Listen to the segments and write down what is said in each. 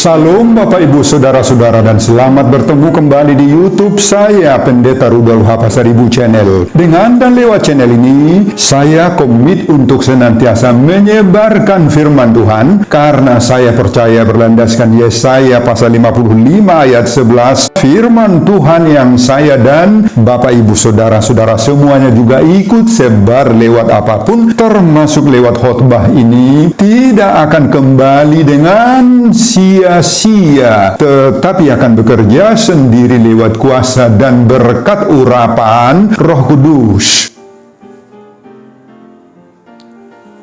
Salam Bapak Ibu Saudara-saudara dan selamat bertemu kembali di YouTube saya Pendeta Rudolf H. Pasaribu Channel. Dengan dan lewat channel ini saya komit untuk senantiasa menyebarkan firman Tuhan karena saya percaya berlandaskan Yesaya pasal 55 ayat 11, firman Tuhan yang saya dan Bapak Ibu Saudara-saudara semuanya juga ikut sebar lewat apapun termasuk lewat khotbah ini tidak akan kembali dengan sia-sia, tetapi akan bekerja sendiri lewat kuasa dan berkat urapan Roh Kudus.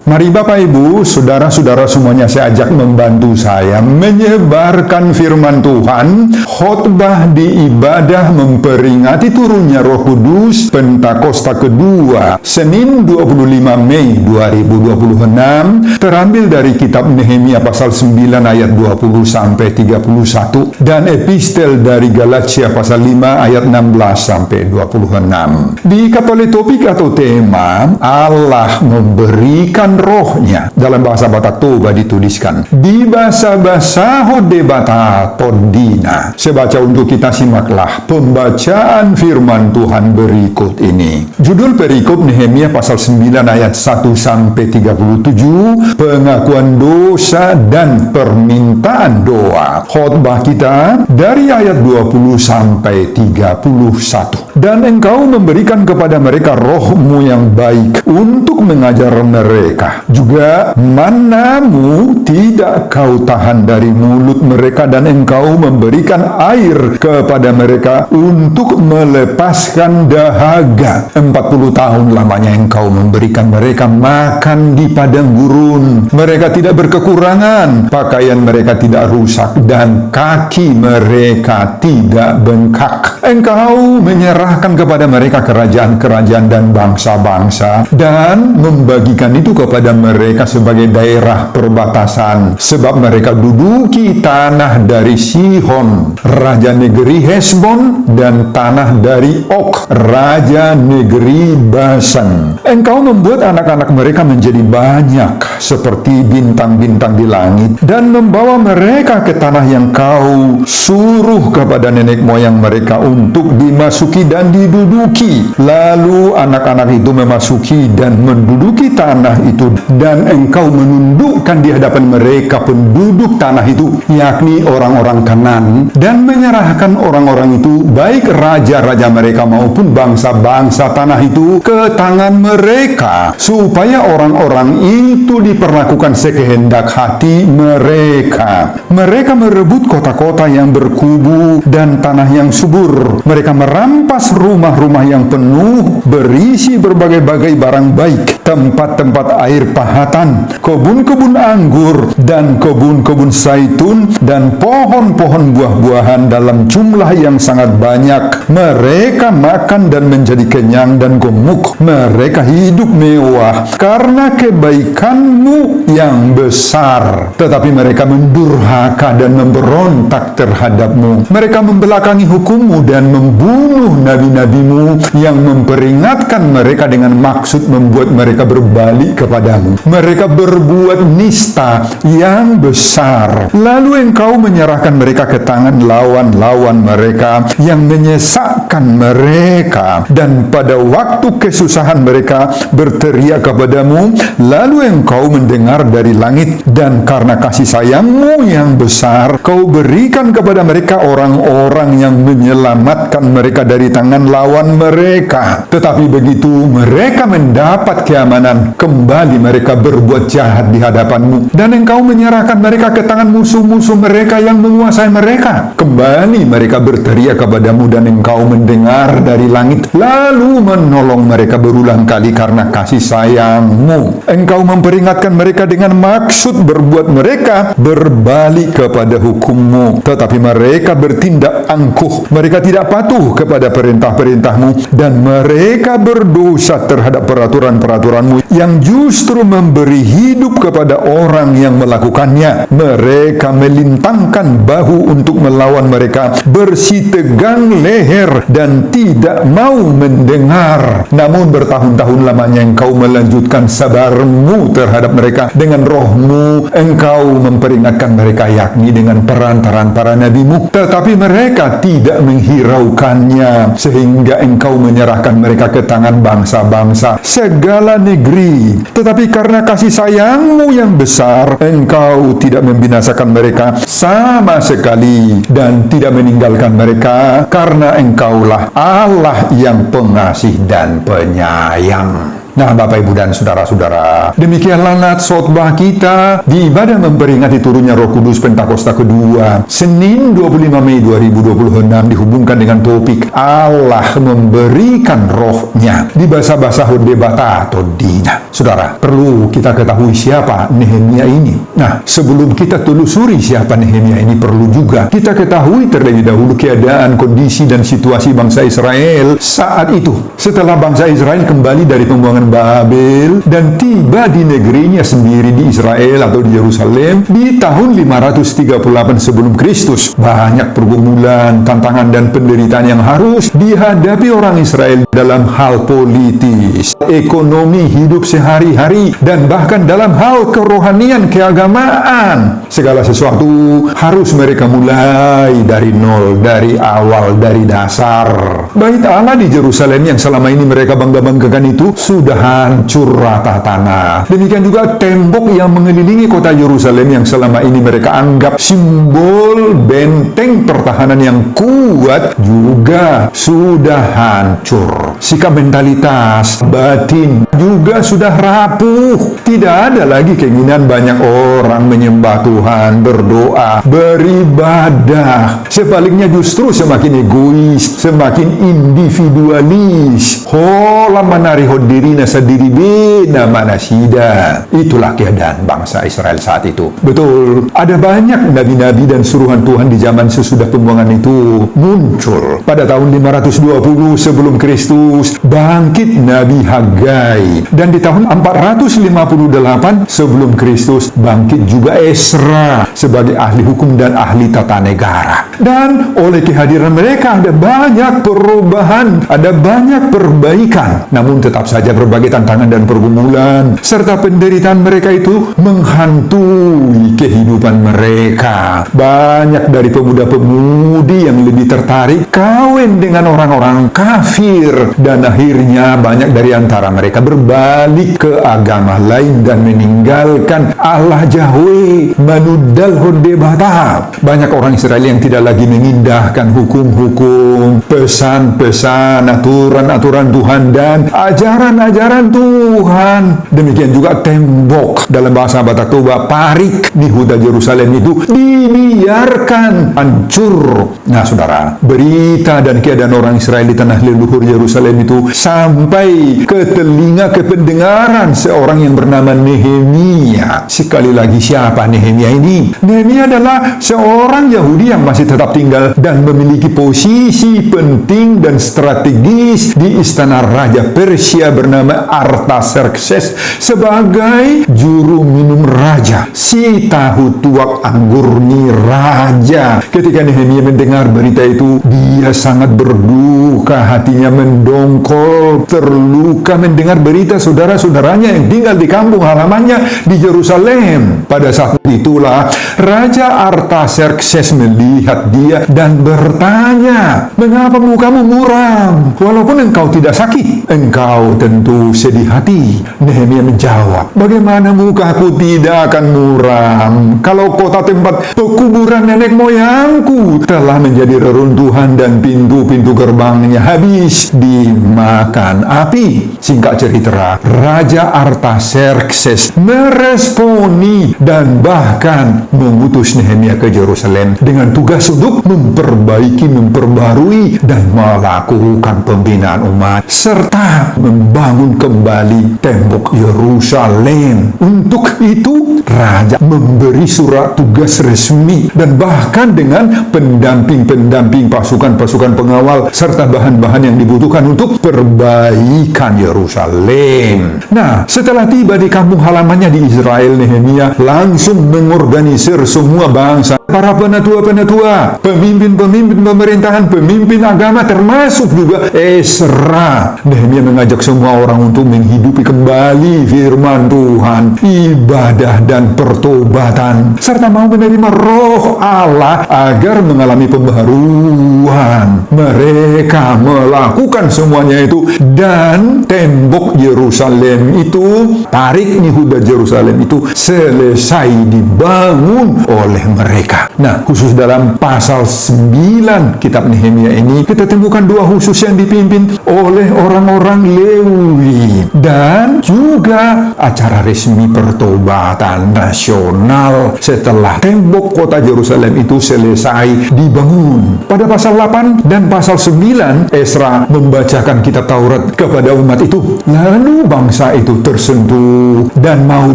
Mari Bapak Ibu, Saudara-saudara semuanya saya ajak membantu saya menyebarkan firman Tuhan, khotbah di ibadah memperingati turunnya Roh Kudus Pentakosta kedua, Senin 25 Mei 2026, terambil dari kitab Nehemia pasal 9 ayat 20 sampai 31 dan epistel dari Galatia pasal 5 ayat 16 sampai 26. Diikat oleh topik atau tema Allah memberikan rohnya. Dalam bahasa Batak Toba dituliskan di bahasa Hodebata Todina. Saya baca untuk kita, simaklah pembacaan firman Tuhan berikut ini. Judul perikop Nehemia pasal 9 ayat 1 sampai 37, pengakuan dosa dan permintaan doa. Khotbah kita dari ayat 20 sampai 31. Dan engkau memberikan kepada mereka rohmu yang baik untuk mengajar mereka. Juga manamu tidak kau tahan dari mulut mereka, dan engkau memberikan air kepada mereka untuk melepaskan dahaga. 40 tahun lamanya engkau memberikan mereka makan di padang gurun. Mereka tidak berkekurangan, pakaian mereka tidak rusak, dan kaki mereka tidak bengkak. Engkau menyerahkan kepada mereka kerajaan-kerajaan dan bangsa-bangsa, dan membagikan itu kepada mereka sebagai daerah perbatasan, sebab mereka duduki tanah dari Sihon, raja negeri Hesbon, dan tanah dari Og, raja negeri Basan. Engkau membuat anak-anak mereka menjadi banyak seperti bintang-bintang di langit, dan membawa mereka ke tanah yang kau suruh kepada nenek moyang mereka untuk dimasuki dan diduduki. Lalu anak-anak itu memasuki dan menduduki tanah itu, dan engkau menundukkan di hadapan mereka penduduk tanah itu, yakni orang-orang Kanan, dan menyerahkan orang-orang itu, baik raja-raja mereka maupun bangsa-bangsa tanah itu, ke tangan mereka, supaya orang-orang itu diperlakukan sekehendak hati mereka. Mereka merebut kota-kota yang berkubu dan tanah yang subur. Mereka merampas rumah-rumah yang penuh berisi berbagai-bagai barang baik, tempat-tempat air pahatan, kebun-kebun anggur, dan kebun-kebun zaitun, dan pohon-pohon buah-buahan dalam jumlah yang sangat banyak. Mereka makan dan menjadi kenyang dan gemuk. Mereka hidup mewah karena kebaikanmu yang besar. Tetapi mereka mendurhaka dan memberontak terhadapmu. Mereka membelakangi hukummu dan membunuh nabi-nabimu yang memperingatkan mereka dengan maksud membuat mereka berbalik kepadamu. Mereka berbuat nista yang besar. Lalu engkau menyerahkan mereka ke tangan lawan-lawan mereka yang menyesakkan mereka, dan pada waktu kesusahan mereka berteriak kepadamu, lalu engkau mendengar dari langit, dan karena kasih sayangmu yang besar kau berikan kepada mereka orang-orang yang menyelamatkan mereka dari tangan lawan mereka. Tetapi begitu mereka mendapat keamanan, kembali mereka berbuat jahat di hadapanmu, dan engkau menyerahkan mereka ke tangan musuh-musuh mereka yang menguasai mereka. Kembali mereka berteriak kepadamu, dan engkau mendengar dari langit, lalu menolong mereka berulang kali karena kasih sayangmu. Engkau memperingatkan mereka dengan maksud berbuat mereka berbalik kepada hukummu. Tetapi mereka bertindak angkuh, mereka tidak patuh kepada perintah-perintahmu, dan mereka berdosa terhadap peraturan-peraturanmu yang justru justru memberi hidup kepada orang yang melakukannya. Mereka melintangkan bahu untuk melawan mereka, bersitegang leher dan tidak mau mendengar. Namun bertahun-tahun lamanya engkau melanjutkan sabarmu terhadap mereka. Dengan rohmu engkau memperingatkan mereka, yakni dengan perantaraan para nabimu. Tetapi mereka tidak menghiraukannya, sehingga engkau menyerahkan mereka ke tangan bangsa-bangsa segala negeri. Tetapi karena kasih sayangmu yang besar, engkau tidak membinasakan mereka sama sekali dan tidak meninggalkan mereka, karena engkaulah Allah yang pengasih dan penyayang. Nah, Bapak, Ibu, dan saudara-saudara, demikianlah nats khotbah kita di ibadah memperingati turunnya Roh Kudus Pentakosta kedua, Senin 25 Mei 2026, dihubungkan dengan topik Allah memberikan rohnya di bahasa Hodebata atau Dina. Saudara, perlu kita ketahui siapa Nehemia ini. Nah, sebelum kita telusuri siapa Nehemia ini, perlu juga kita ketahui terlebih dahulu keadaan, kondisi, dan situasi bangsa Israel saat itu. Setelah bangsa Israel kembali dari pembuangan Babel dan tiba di negerinya sendiri di Israel atau di Yerusalem di tahun 538 sebelum Kristus. Banyak pergumulan, tantangan, dan penderitaan yang harus dihadapi orang Israel dalam hal politis, ekonomi, hidup sehari-hari, dan bahkan dalam hal kerohanian, keagamaan. Segala sesuatu harus mereka mulai dari nol, dari awal, dari dasar. Bait Allah di Yerusalem yang selama ini mereka bangga-banggakan itu sudah hancur rata tanah. Demikian juga tembok yang mengelilingi kota Yerusalem yang selama ini mereka anggap simbol benteng pertahanan yang kuat juga sudah hancur. Sikap, mentalitas, batin juga sudah rapuh. Tidak ada lagi keinginan banyak orang menyembah Tuhan, berdoa, beribadah. Sebaliknya justru semakin egois, semakin individualis. Hola manari hodirina sadiri bina manasida. Itulah keadaan bangsa Israel saat itu. Betul, ada banyak nabi-nabi dan suruhan Tuhan di zaman sesudah pembuangan itu muncul. Pada tahun 520 sebelum Kristus bangkit Nabi Hagai, dan di tahun 458 sebelum Kristus bangkit juga Esra sebagai ahli hukum dan ahli tata negara. Dan oleh kehadiran mereka ada banyak perubahan, ada banyak perbaikan. Namun tetap saja berbagai tantangan dan pergumulan serta penderitaan mereka itu menghantui kehidupan mereka. Banyak dari pemuda-pemudi yang lebih tertarik kawin dengan orang-orang kafir, dan akhirnya banyak dari antara mereka berbalik ke agama lain dan meninggalkan Allah Yahweh manudal Hodebata. Banyak orang Israel yang tidak lagi mengindahkan hukum-hukum, pesan-pesan, aturan-aturan Tuhan dan ajaran-ajaran Tuhan. Demikian juga tembok dalam bahasa Batak Toba, parik di Huda Yerusalem itu dibiarkan hancur. Nah, saudara, berita dan keadaan orang Israel di tanah leluhur Yerusalem itu sampai ke telinga, ke pendengaran seorang yang bernama Nehemia. Sekali lagi, siapa Nehemia ini? Nehemia adalah seorang Yahudi yang masih tetap tinggal dan memiliki posisi penting dan strategis di istana Raja Persia bernama Artaxerxes sebagai juru minum raja, si tahu tuak anggurni raja. Ketika Nehemia mendengar berita itu, dia sangat berduka, hatinya mendongkol, terluka mendengar berita saudara-saudaranya yang tinggal di kampung halamannya di Yerusalem. Pada saat itulah Raja Artaxerxes melihat dia dan bertanya, "Mengapa mukamu muram? Walaupun engkau tidak sakit." "Engkau tentu sedih hati." Nehemia menjawab, "Bagaimana mukaku tidak akan muram kalau kota tempat pekuburan nenek moyangku telah menjadi reruntuhan dan pintu-pintu gerbangnya habis dimakan api." Singkat cerita, Raja Artaxerxes meresponi dan bahkan mengutus Nehemia ke Yerusalem dengan tugas untuk memperbaiki, memperbarui, dan melakukan pembinaan umat serta membangun kembali tembok Yerusalem. Untuk itu, Raja memberi surat tugas resmi lagi, dan bahkan dengan pendamping-pendamping, pasukan-pasukan pengawal, serta bahan-bahan yang dibutuhkan untuk perbaikan Yerusalem. Nah, setelah tiba di kampung halamannya di Israel, Nehemia langsung mengorganisir semua bangsa, para penatua-penatua, pemimpin-pemimpin pemerintahan, pemimpin agama, termasuk juga Ezra. Nehemia mengajak semua orang untuk menghidupi kembali firman Tuhan, ibadah dan pertobatan, serta mau menerima roh Allah agar mengalami pembaharuan. Mereka melakukan semuanya itu, dan tembok Yerusalem itu, tarik Yehuda Yerusalem itu selesai dibangun oleh mereka. Nah, khusus dalam pasal 9 kitab Nehemia ini, kita temukan dua khusus yang dipimpin oleh orang-orang Lewi, dan juga acara resmi pertobatan nasional setelah tembok kota Yerusalem itu selesai dibangun. Pada pasal 8 dan pasal 9, Ezra membacakan kitab Taurat kepada umat itu. Lalu bangsa itu tersentuh dan mau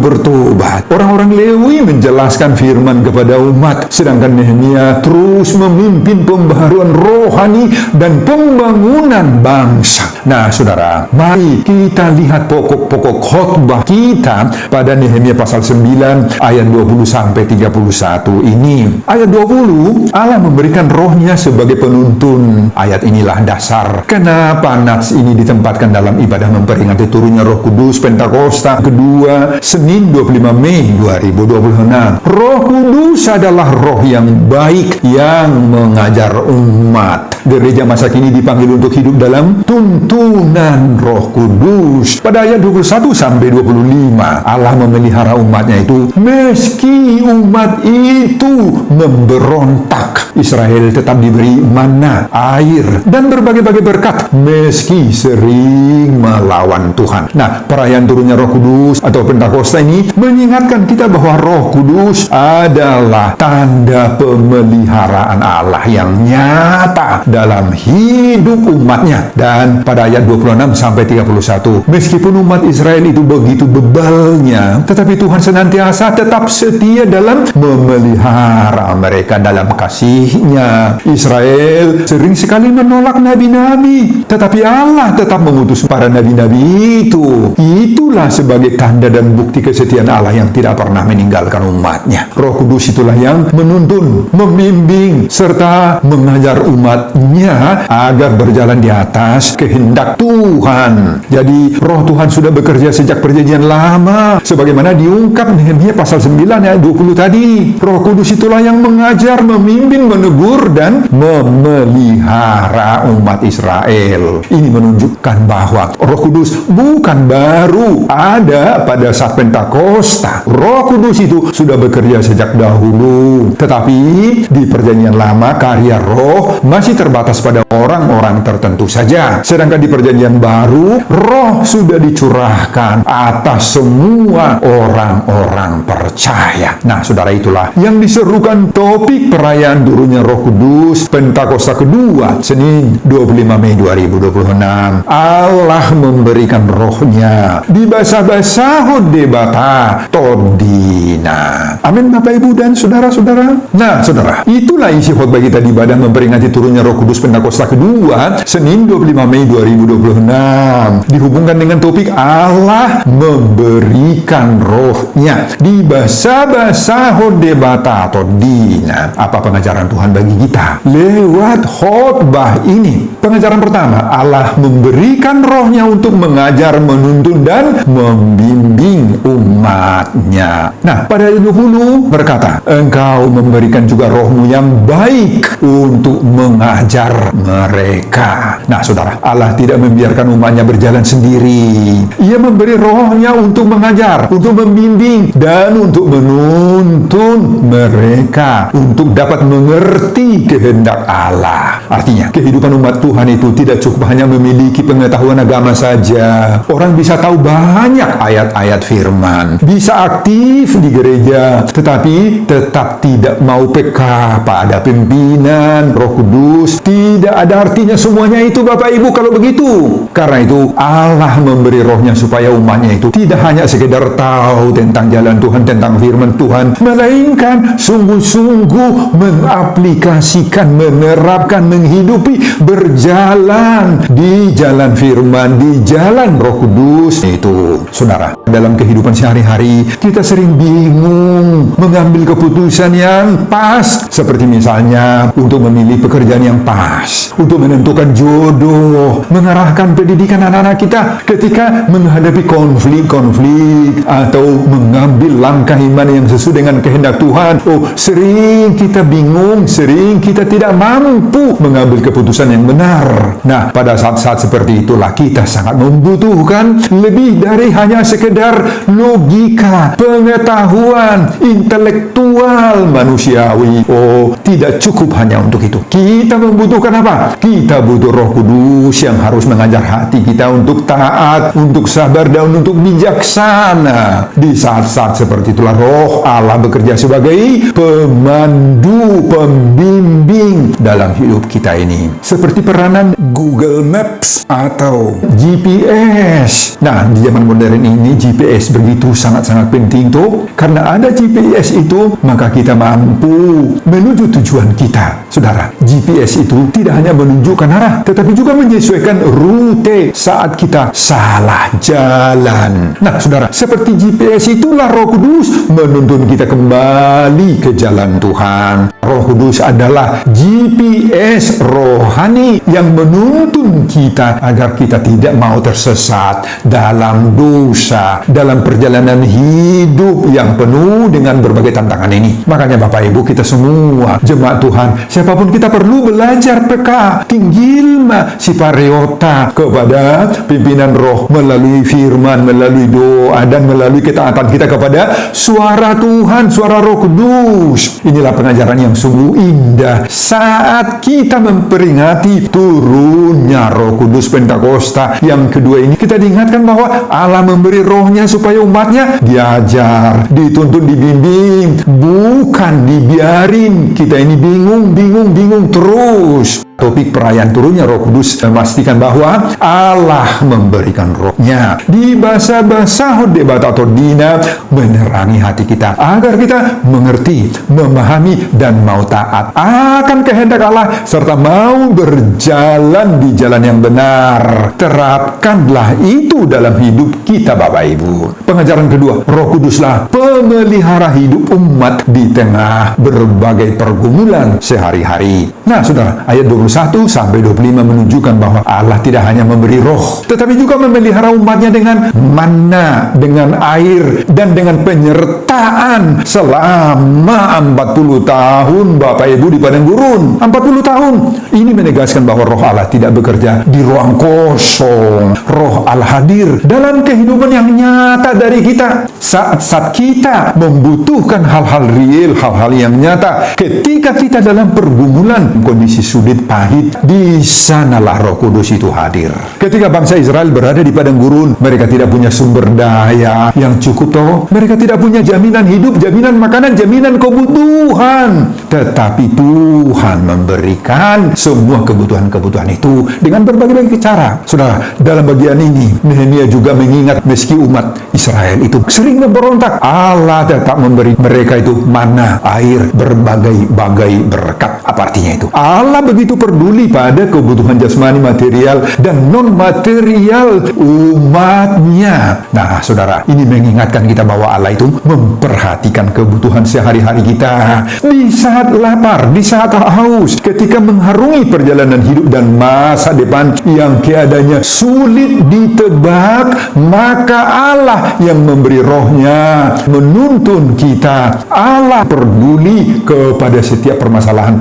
bertobat. Orang-orang Lewi menjelaskan firman kepada umat, sedangkan Nehemia terus memimpin pembaharuan rohani dan pembangunan bangsa. Nah, saudara, mari kita lihat pokok-pokok khotbah kita pada Nehemia pasal 9 ayat 20-31 ini. Ayat 20, Allah memberikan rohnya sebagai penuntun. Ayat inilah dasar kenapa nats ini ditempatkan dalam ibadah memperingati turunnya Roh Kudus Pentakosta kedua, Senin 25 Mei 2026. Roh Kudus adalah roh yang baik yang mengajar umat. Gereja masa kini dipanggil untuk hidup dalam tuntunan Roh Kudus. Pada ayat 21 sampai 25, Allah memelihara umatnya itu meski umat itu memberontak. Israel tetap diberi mana, air, dan berbagai-bagai berkat meski sering melawan Tuhan. Nah, perayaan turunnya Roh Kudus atau Pentakosta ini mengingatkan kita bahwa Roh Kudus adalah tanda pemeliharaan Allah yang nyata dalam hidup umatnya. Dan pada ayat 26 sampai 31, meskipun umat Israel itu begitu bebalnya, tetapi Tuhan senantiasa tetap setia dalam memelihara mereka dalam kasih-Nya. Israel sering sekali menolak nabi-nabi, tetapi Allah tetap mengutus para nabi-nabi itu. Itulah sebagai tanda dan bukti kesetiaan Allah yang tidak pernah meninggalkan umatnya. Roh Kudus itulah yang menuntun, membimbing, serta mengajar umatnya agar berjalan di atas kehendak Tuhan. Jadi roh Tuhan sudah bekerja sejak perjanjian lama, sebagaimana diungkap Nehemia pasal 9 ayat 20 tadi. Roh Kudus itulah yang mengajar, memimpin, menegur, dan memelihara umat Israel. Ini menunjukkan bahwa Roh Kudus bukan baru ada pada saat Pentakosta. Roh Kudus itu sudah bekerja sejak dahulu, tetapi di perjanjian lama karya roh masih terbatas pada orang-orang tertentu saja. Sedangkan di perjanjian baru, roh sudah dicurahkan atas semua orang-orang percaya. Nah, saudara, itulah yang diserukan topik perayaan turunnya Roh Kudus Pentakosta kedua, Senin 25 Mei 2026. Allah memberikan rohnya di basa-basa hodebata todina. Amin, Bapak Ibu dan saudara-saudara. Nah, saudara, itulah isi khotbah kita di ibadah memperingati turunnya Roh Kudus Pentakosta kedua, Senin 25 Mei 2026. Dihubungkan dengan topik Allah memberikan rohnya di basa-basa hodebata todina. Apa pengajaran Tuhan bagi kita lewat khotbah ini? Pengajaran pertama, Allah memberikan rohnya untuk mengajar, menuntun, dan membimbing umatnya. Nah, pada ayat 20 berkata, Engkau memberikan juga rohmu yang baik untuk mengajar mereka. Nah, saudara, Allah tidak membiarkan umatnya berjalan sendiri. Ia memberi rohnya untuk mengajar, untuk membimbing, dan untuk menuntun mereka untuk dapat mengerti kehendak Allah. Artinya, kehidupan umat Tuhan itu tidak cukup hanya memiliki pengetahuan agama saja. Orang bisa tahu banyak ayat-ayat firman, bisa aktif di gereja, tetapi tetap tidak tidak mau peka pada pimpinan Roh Kudus, tidak ada artinya semuanya itu, Bapak Ibu, kalau begitu. Karena itu Allah memberi rohnya supaya umatnya itu tidak hanya sekedar tahu tentang jalan Tuhan, tentang firman Tuhan, melainkan sungguh-sungguh mengaplikasikan, menerapkan, menghidupi, berjalan di jalan firman, di jalan Roh Kudus. Itu, saudara, dalam kehidupan sehari-hari kita sering bingung mengambil keputusan yang pas, seperti misalnya untuk memilih pekerjaan yang pas, untuk menentukan jodoh, mengarahkan pendidikan anak-anak kita ketika menghadapi konflik-konflik, atau mengambil langkah iman yang sesuai dengan kehendak Tuhan. Sering kita bingung, sering kita tidak mampu mengambil keputusan yang benar. Nah, pada saat-saat seperti itulah kita sangat membutuhkan lebih dari hanya sekedar logika, pengetahuan, intelektual manusiawi. Tidak cukup hanya untuk itu. Kita membutuhkan apa? Kita butuh Roh Kudus yang harus mengajar hati kita untuk taat, untuk sabar, dan untuk bijaksana. Di saat-saat seperti itulah Roh Allah bekerja sebagai pemandu, pembimbing dalam hidup kita ini. Seperti peranan Google Maps atau GPS. Nah, di zaman modern ini GPS begitu sangat-sangat penting tuh. Karena ada GPS itu, maka kita mampu menuju tujuan kita. Saudara, GPS itu tidak hanya menunjukkan arah, tetapi juga menyesuaikan rute saat kita salah jalan. Nah, saudara, seperti GPS itulah Roh Kudus menuntun kita kembali ke jalan Tuhan. Roh Kudus adalah GPS rohani yang menuntun kita agar kita tidak mau tersesat dalam dosa, dalam perjalanan hidup yang penuh dengan berbagai tantangan ini. Makanya Bapak Ibu, kita semua jemaat Tuhan, siapapun kita perlu belajar peka, tinggilma, sipareota kepada pimpinan roh melalui firman, melalui doa, dan melalui ketaatan kita kepada suara Tuhan, suara Roh Kudus. Inilah pengajaran yang sungguh indah saat kita memperingati turunnya Roh Kudus Pentakosta. Yang kedua ini, kita diingatkan bahwa Allah memberi rohnya supaya umatnya diajar, dituntun, dibimbing, bukan dibiarin kita ini bingung terus. Topik perayaan turunnya Roh Kudus memastikan bahwa Allah memberikan rohnya di basa-basa debat atau dina, menerangi hati kita agar kita mengerti, memahami, dan mau taat akan kehendak Allah serta mau berjalan di jalan yang benar. Terapkanlah itu dalam hidup kita, Bapak Ibu. Pengajaran kedua, Roh Kuduslah pemelihara hidup umat di tengah berbagai pergumulan sehari-hari. Nah, saudara, ayat 21 sampai 25 menunjukkan bahwa Allah tidak hanya memberi roh, tetapi juga memelihara umatnya dengan manna, dengan air, dan dengan penyertaan selama 40 tahun, Bapak Ibu, di padang gurun. 40 tahun. Ini menegaskan bahwa roh Allah tidak bekerja di ruang kosong. Roh Allah hadir dalam kehidupan yang nyata dari kita. Saat-saat kita membutuhkan hal-hal real, hal-hal yang nyata, ketika kita dalam pergumulan, kondisi sulit, pahit, di sanalah Roh Kudus itu hadir. Ketika bangsa Israel berada di padang gurun, mereka tidak punya sumber daya yang cukup toh. Mereka tidak punya jaminan hidup, jaminan makanan, jaminan kebutuhan. Tetapi Tuhan memberikan semua kebutuhan-kebutuhan itu dengan berbagai-bagai cara. Saudara, dalam bagian ini Nehemia juga mengingat meski umat Israel itu sering memberontak, Allah tetap memberi mereka itu manna, air, berbagai-bagai berkat. Apa artinya itu? Allah begitu peduli pada kebutuhan jasmani, material, dan non-material umatnya. Nah, saudara, ini mengingatkan kita bahwa Allah itu memperhatikan kebutuhan sehari-hari kita. Di saat lapar, di saat haus, ketika mengharungi perjalanan hidup dan masa depan yang keadaannya sulit ditebak, maka Allah yang memberi rohnya menuntun kita. Allah peduli kepada setiap permasalahan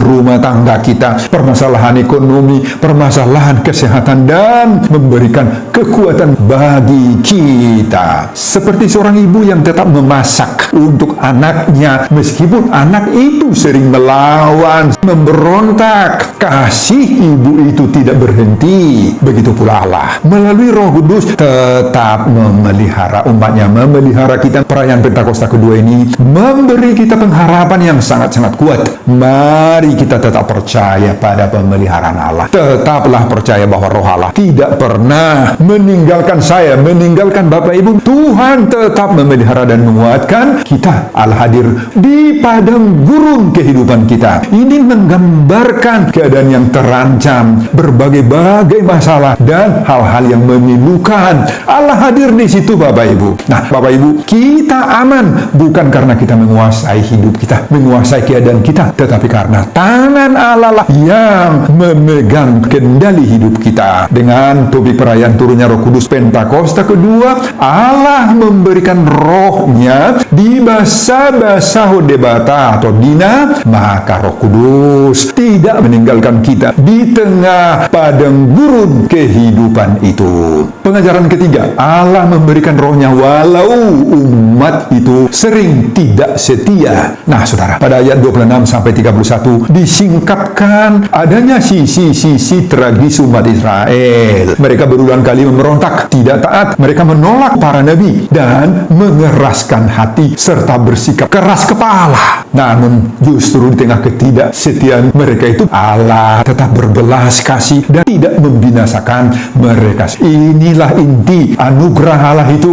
rumah tangga kita, permasalahan ekonomi, permasalahan kesehatan, dan memberikan kekuatan bagi kita. Seperti seorang ibu yang tetap memasak untuk anaknya, meskipun anak itu itu sering melawan, memberontak. Kasih ibu itu tidak berhenti. Begitu pula Allah melalui Roh Kudus tetap memelihara umatnya, memelihara kita. Perayaan Pentakosta kedua ini memberi kita pengharapan yang sangat-sangat kuat. Mari kita tetap percaya pada pemeliharaan Allah. Tetaplah percaya bahwa Roh Allah tidak pernah meninggalkan saya, meninggalkan Bapak Ibu. Tuhan tetap memelihara dan menguatkan kita. Allah hadir di padang gurun kehidupan kita. Ini menggambarkan keadaan yang terancam, berbagai-bagai masalah dan hal-hal yang memilukan. Allah hadir di situ, Bapak Ibu. Nah, Bapak Ibu, kita aman bukan karena kita menguasai hidup kita, menguasai keadaan kita, tetapi karena tangan Allah lah yang memegang kendali hidup kita. Dengan topik perayaan turunnya Roh Kudus Pentakosta kedua, Allah memberikan Roh-Nya di basa-basa hodebata atau dina, maka Roh Kudus tidak meninggalkan kita di tengah padang gurun kehidupan itu. Pengajaran ketiga, Allah memberikan Roh-Nya walau umat itu sering tidak setia. Nah, saudara, pada ayat 26-31 disingkapkan adanya sisi-sisi tragis umat Israel. Mereka berulang kali memberontak, tidak taat, mereka menolak para nabi dan mengeraskan hati serta bersikap keras kepala. Namun justru di tengah ketidaksetiaan mereka itu, Allah tetap berbelas kasih dan tidak membinasakan mereka. Inilah inti anugerah Allah itu.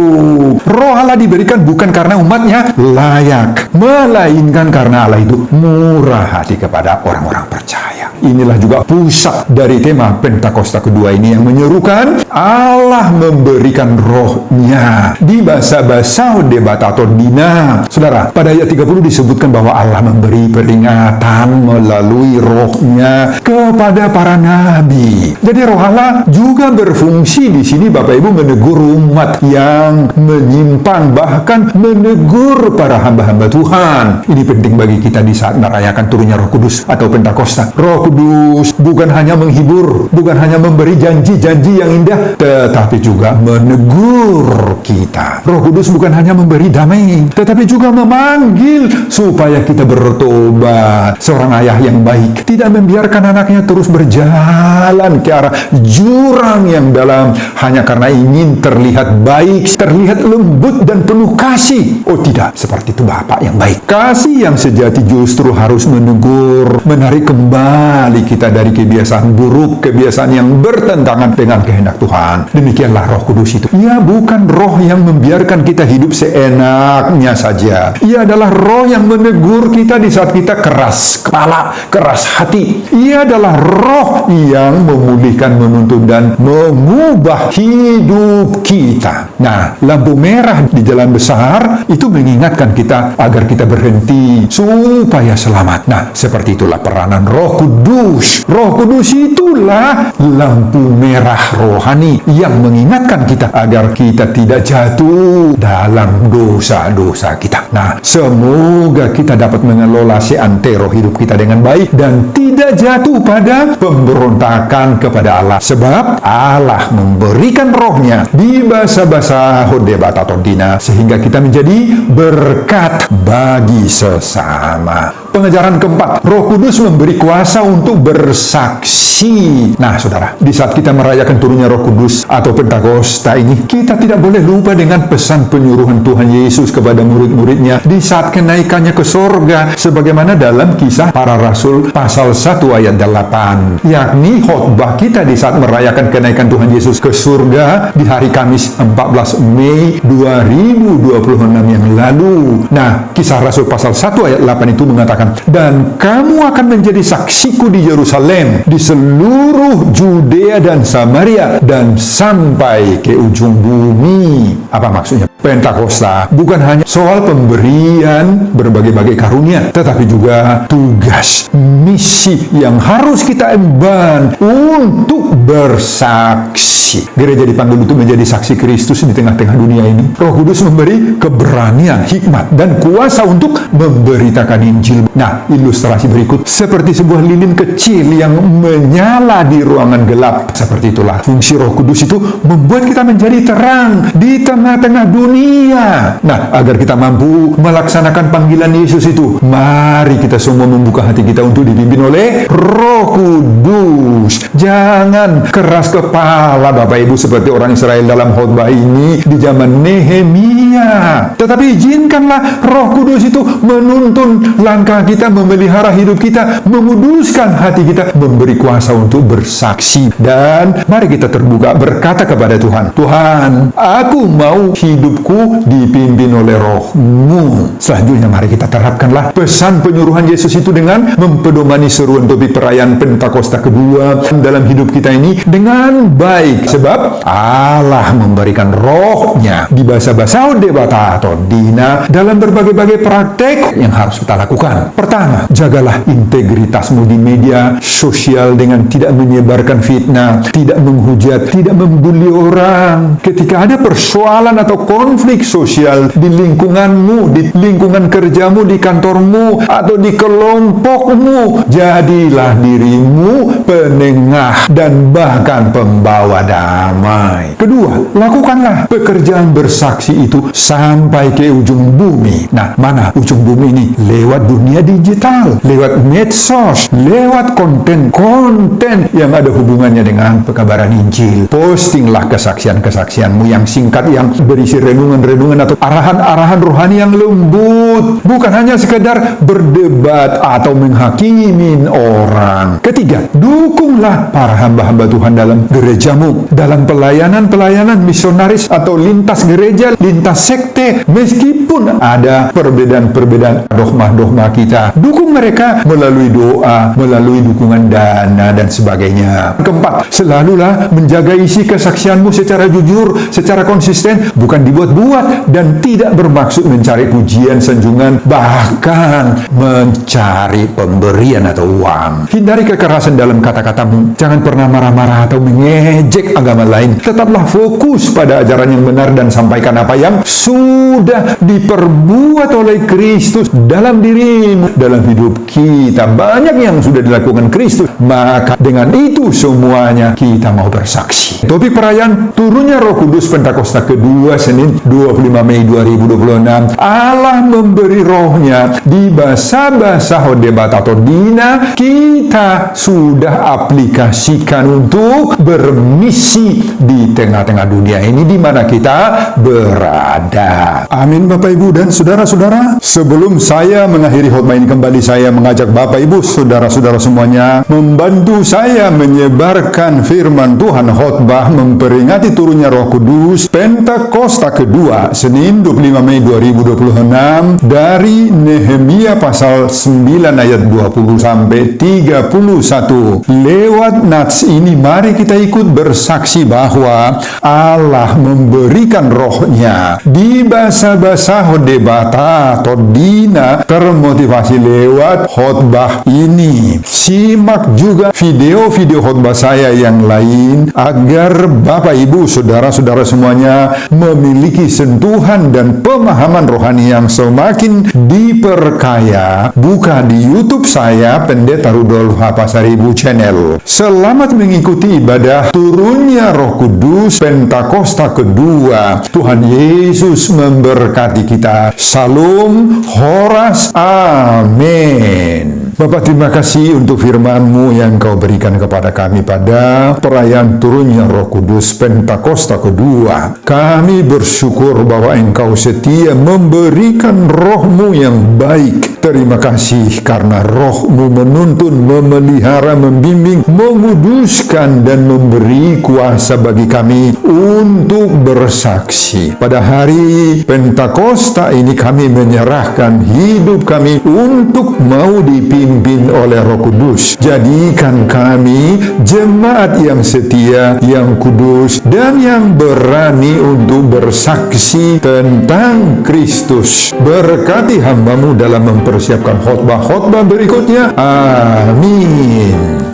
Roh Allah diberikan bukan karena umatnya layak, melainkan karena Allah itu murah hati kepada orang-orang percaya. Inilah juga pusat dari tema Pentakosta kedua ini yang menyerukan Allah memberikan Roh-Nya di basa-basa debat atau dina. Saudara, pada ayat 30 disebutkan bahwa Allah memberi peringatan melalui Roh-Nya kepada para nabi. Jadi Roh Allah juga berfungsi di sini, Bapak Ibu, menegur umat yang menyimpang, bahkan menegur para hamba-hamba Tuhan. Ini penting bagi kita di saat merayakan turunnya Roh Kudus atau Pentakosta. Roh Kudus bukan hanya menghibur, bukan hanya memberi janji-janji yang indah, tetapi juga menegur kita. Roh Kudus bukan hanya memberi damai, tetapi juga memanggil supaya kita bertobat. Seorang ayah yang baik tidak membiarkan anaknya terus berjalan ke arah jurang yang dalam hanya karena ingin terlihat baik, terlihat lembut dan penuh kasih. Oh tidak, seperti itu Bapak yang baik. Kasih yang sejati justru harus menegur, menarik kembali kita dari kebiasaan buruk, kebiasaan yang bertentangan dengan kehendak Tuhan. Demikianlah Roh Kudus itu. Ia bukan roh yang membiarkan kita hidup seenaknya saja. Ia adalah roh yang menegur kita di saat kita keras kepala, keras hati. Ia adalah roh yang memulihkan, menuntun, dan mengubah hidup kita. Nah, lampu merah di jalan besar itu mengingatkan kita agar kita berhenti supaya selamat. Nah, seperti itulah peranan Roh Kudus. Roh Kudus itulah lampu merah rohani yang mengingatkan kita agar kita tidak jatuh dalam dosa-dosa kita. Nah, semoga kita dapat mengelola seantero hidup kita dengan baik dan tidak jatuh pada pemberontakan kepada Allah. Sebab Allah memberikan Roh-Nya di basa-basa hodebat atau dina sehingga kita menjadi berkat bagi sesama. Pengajaran keempat, Roh Kudus memberi kuasa untuk bersaksi. Nah, saudara, di saat kita merayakan turunnya Roh Kudus atau Pentakosta ini, kita tidak boleh lupa dengan pesan penyuruhan Tuhan Yesus kepada murid-muridnya di saat kenaikannya ke sorga, sebagaimana dalam Kisah Para Rasul pasal 1 ayat 8, yakni khotbah kita di saat merayakan kenaikan Tuhan Yesus ke surga di hari Kamis 14 Mei 2026 yang lalu. Nah, Kisah Rasul pasal 1 ayat 8 itu mengatakan, dan kamu akan menjadi saksiku di Yerusalem, di seluruh Judea dan Samaria, dan sampai ke ujung bumi. Apa maksudnya? Pentakosta bukan hanya soal pemberian berbagai-bagai karunia, tetapi juga tugas, misi yang harus kita emban untuk bersaksi. Gereja dipanggil untuk menjadi saksi Kristus di tengah-tengah dunia ini. Roh Kudus memberi keberanian, hikmat, dan kuasa untuk memberitakan Injil. Nah, ilustrasi berikut seperti sebuah lilin kecil yang menyala di ruangan gelap. Seperti itulah fungsi Roh Kudus itu membuat kita menjadi terang di tengah-tengah dunia dunia. Nah, agar kita mampu melaksanakan panggilan Yesus itu, mari kita semua membuka hati kita untuk dipimpin oleh Roh Kudus. Jangan keras kepala Bapak Ibu seperti orang Israel dalam khotbah ini di zaman Nehemia. Tetapi izinkanlah Roh Kudus itu menuntun langkah kita, memelihara hidup kita, menguduskan hati kita, memberi kuasa untuk bersaksi. Dan mari kita terbuka berkata kepada Tuhan, Tuhan, aku mau hidupku dipimpin oleh Roh-Mu. Selanjutnya mari kita terapkanlah pesan penyuruhan Yesus itu dengan mempedomani seruan topik perayaan Pentakosta kedua dalam hidup kita ini dengan baik. Sebab Allah memberikan Roh-Nya di bahasa-bahasa debata atau dina dalam berbagai-bagai praktek yang harus kita lakukan. Pertama, jagalah integritasmu di media sosial dengan tidak menyebarkan fitnah, tidak menghujat, tidak membuli orang. Ketika ada persoalan atau konflik sosial di lingkunganmu, di lingkungan kerjamu, di kantormu, atau di kelompokmu, jadilah dirimu penengah dan bahkan pembawa damai. Kedua, lakukanlah pekerjaan bersaksi itu sampai ke ujung bumi. Nah, mana ujung bumi ini? Lewat dunia digital, lewat medsos, lewat konten-konten yang ada hubungannya dengan pekabaran Injil. Postinglah kesaksian-kesaksianmu yang singkat, yang berisi renungan-renungan atau arahan-arahan rohani yang lembut, bukan hanya sekedar berdebat atau menghakimi orang. Ketiga, dukunglah para hamba-hamba Tuhan dalam gerejamu, dalam pelayanan-pelayanan misionaris atau lintas gereja, lintas sekte. Meskipun ada perbedaan-perbedaan dogma-dogma kita, dukung mereka melalui doa, melalui dukungan dana dan sebagainya. Keempat, selalulah menjaga isi kesaksianmu secara jujur, secara konsisten, bukan dibuat-buat dan tidak bermaksud mencari pujian, sanjungan, bahkan mencari pemberian atau uang. Hindari kekerasan dalam kata-katamu. Jangan pernah marah-marah atau mengejek agama lain. Tetaplah fokus pada ajaran yang benar dan sampaikan apa yang sudah diperbuat oleh Kristus dalam dirimu, dalam hidup kita. Banyak yang sudah dilakukan Kristus, maka dengan itu semuanya kita mau bersaksi. Topik perayaan turunnya Roh Kudus Pentakosta kedua, Senin 25 Mei 2026. Allah memberi Roh-Nya di bahasa-bahasa hodebat atau dina. Kita sudah aplikasikan untuk bermisi di tengah-tengah dunia ini di mana kita berada. Amin Bapak Ibu dan saudara-saudara. Sebelum saya mengakhiri khotbah ini kembali, saya mengajak Bapak Ibu, saudara-saudara semuanya membantu saya menyebarkan firman Tuhan. Khotbah memperingati turunnya Roh Kudus Pentakosta kedua, Senin 25 Mei 2026 dari Nehemia pasal 9 ayat 20 sampai 31. Lewat nats ini mari kita ikut bersaksi bahwa Allah memberikan Roh-Nya di bahasa-bahasa hodebata atau dina termotivasi lewat khotbah ini. Simak juga video-video khotbah saya yang lain agar Bapak Ibu saudara-saudara semuanya memiliki sentuhan dan pemahaman rohani yang semakin diperkaya. Buka di YouTube saya, Pendeta Rudolf H. Pasaribu Channel. Selamat mengikuti ibadah turunnya Roh Kudus Pentakosta kedua. Tuhan Yesus memberkati kita. Salam Horas. Amin. Bapak, terima kasih untuk firman-Mu yang Kau berikan kepada kami pada perayaan turunnya Roh Kudus Pentakosta kedua. Kami bersyukur bahwa Engkau setia memberikan Roh-Mu yang baik. Terima kasih karena Roh-Mu menuntun, memelihara, membimbing, menguduskan, dan memberi kuasa bagi kami untuk bersaksi. Pada hari Pentakosta ini kami menyerahkan hidup kami untuk mau dipimpin oleh Roh Kudus. Jadikan kami jemaat yang setia, yang kudus, dan yang berani untuk bersaksi tentang Kristus. Berkati hamba-Mu dalam mempersiapkan khotbah-khotbah berikutnya. Amin.